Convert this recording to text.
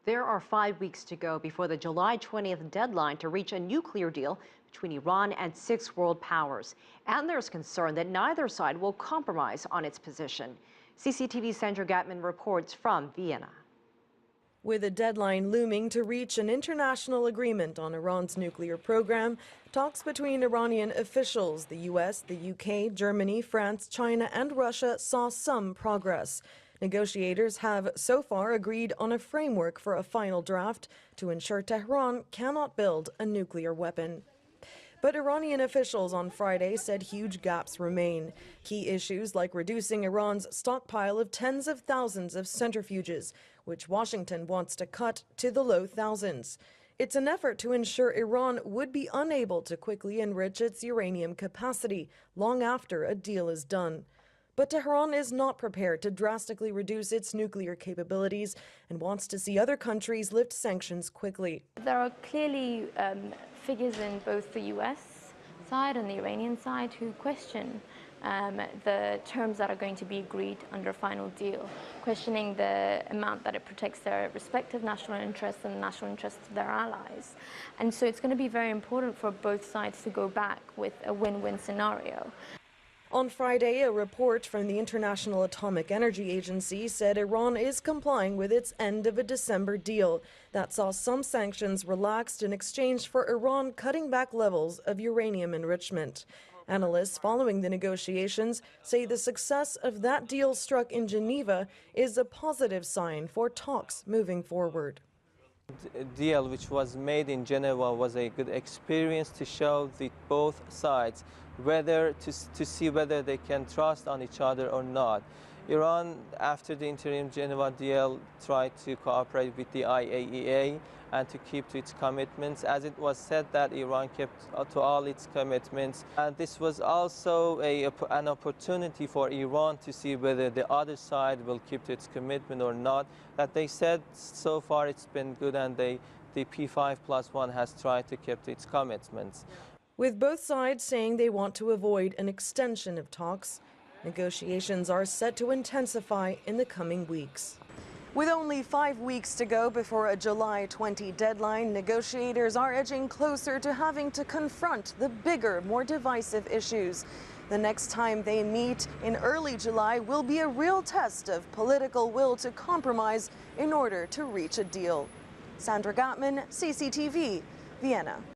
There are 5 weeks to go before the July 20th deadline to reach a nuclear deal between Iran and 6 world powers. And there's concern that neither side will compromise on its position. CCTV's Sandra Gathmann reports from Vienna. With a deadline looming to reach an international agreement on Iran's nuclear program, talks between Iranian officials, the US, the UK, Germany, France, China, and Russia saw some progress. Negotiators have so far agreed on a framework for a final draft to ensure Tehran cannot build a nuclear weapon. But Iranian officials on Friday said huge gaps remain. Key issues like reducing Iran's stockpile of tens of thousands of centrifuges, which Washington wants to cut to the low thousands. It's an effort to ensure Iran would be unable to quickly enrich its uranium capacity long after a deal is done. But Tehran is not prepared to drastically reduce its nuclear capabilities and wants to see other countries lift sanctions quickly. There are clearly figures in both the US side and the Iranian side who question the terms that are going to be agreed under a final deal, questioning the amount that it protects their respective national interests and the national interests of their allies. And so it's going to be very important for both sides to go back with a win-win scenario. On Friday, a report from the International Atomic Energy Agency said Iran is complying with its end of a December deal that saw some sanctions relaxed in exchange for Iran cutting back levels of uranium enrichment. Analysts following the negotiations say the success of that deal struck in Geneva is a positive sign for talks moving forward. The deal which was made in Geneva was a good experience to show both sides whether to see whether they can trust on each other or not. Iran, after the interim Geneva deal, tried to cooperate with the IAEA and to keep to its commitments. As it was said that Iran kept to all its commitments. And this was also an opportunity for Iran to see whether the other side will keep to its commitment or not. That they said so far it's been good, and the P5+1 has tried to keep to its commitments. With both sides saying they want to avoid an extension of talks, negotiations are set to intensify in the coming weeks. With only 5 weeks to go before a July 20 deadline, negotiators are edging closer to having to confront the bigger, more divisive issues. The next time they meet in early July will be a real test of political will to compromise in order to reach a deal. Sandra Gathmann, CCTV, Vienna.